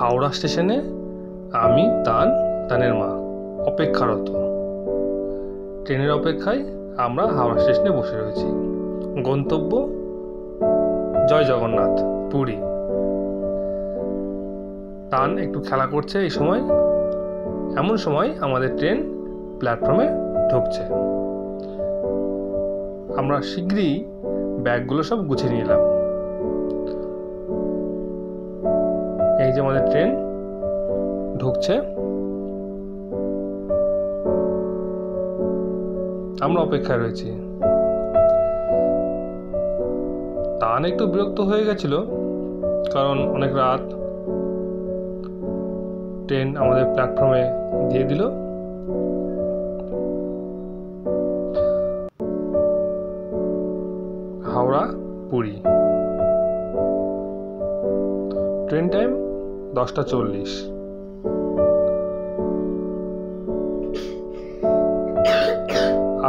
হাওড়া স্টেশনে আমি তানের মা অপেক্ষারত। ট্রেনের অপেক্ষায় আমরা হাওড়া স্টেশনে বসে রয়েছি। গন্তব্য জয় জগন্নাথ, পুরী। তান একটু খেলা করছে। এই সময় এমন সময় আমাদের ট্রেন প্ল্যাটফর্মে ঢুকছে। আমরা শীঘ্রই ব্যাগগুলো সব গুছিয়ে নিলাম। এই যে আমাদের ট্রেন ঢুকছে, আমরা অপেক্ষায় রয়েছি। তান একটু বিরক্ত হয়ে গেছিল, কারণ অনেক রাত। ট্রেন আমাদের প্ল্যাটফর্মে দিয়ে দিল। Howrah Puri, train time 10:40।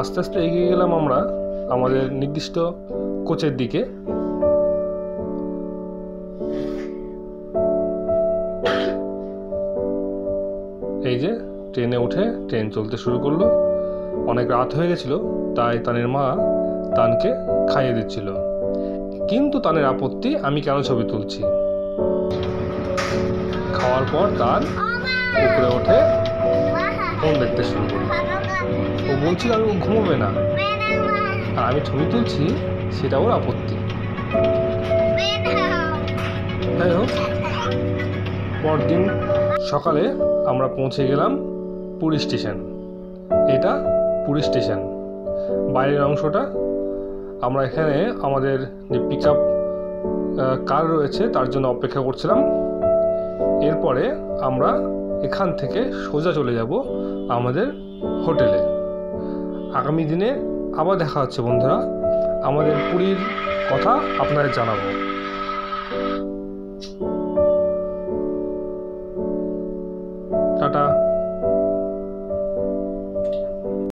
আস্তে আস্তে এগিয়ে গেলাম আমরা আমাদের নির্দিষ্ট কোচের দিকে। এই যে ট্রেনে উঠে ট্রেন চলতে শুরু করলো। অনেক রাত হয়ে গেছিল, তাই তানের মা তানকে খাইয়ে দিচ্ছিল। কিন্তু তানের আপত্তি, আমি কেন ছবি তুলছি। খাওয়ার পর তান উপরে উঠে ফোন দেখতে শুরু করলো। ও বলছিল আমি ঘুমোবে না, আর আমি ছবি তুলছি, সেটা ওর আপত্তি। যাই হোক, পরদিন সকালে আমরা পৌঁছে গেলাম পুরী স্টেশন। এটা পুরী স্টেশন। বাইরের অংশটা আমরা এখানে আমাদের যে পিক আপ কার রয়েছে তার জন্য অপেক্ষা করছিলাম। এরপরে আমরা এখান থেকে সোজা চলে যাব আমাদের হোটেলে। আগামী দিনে আবার দেখা হচ্ছে বন্ধুরা। আমাদের পুরীর কথা আপনাদের জানাবো।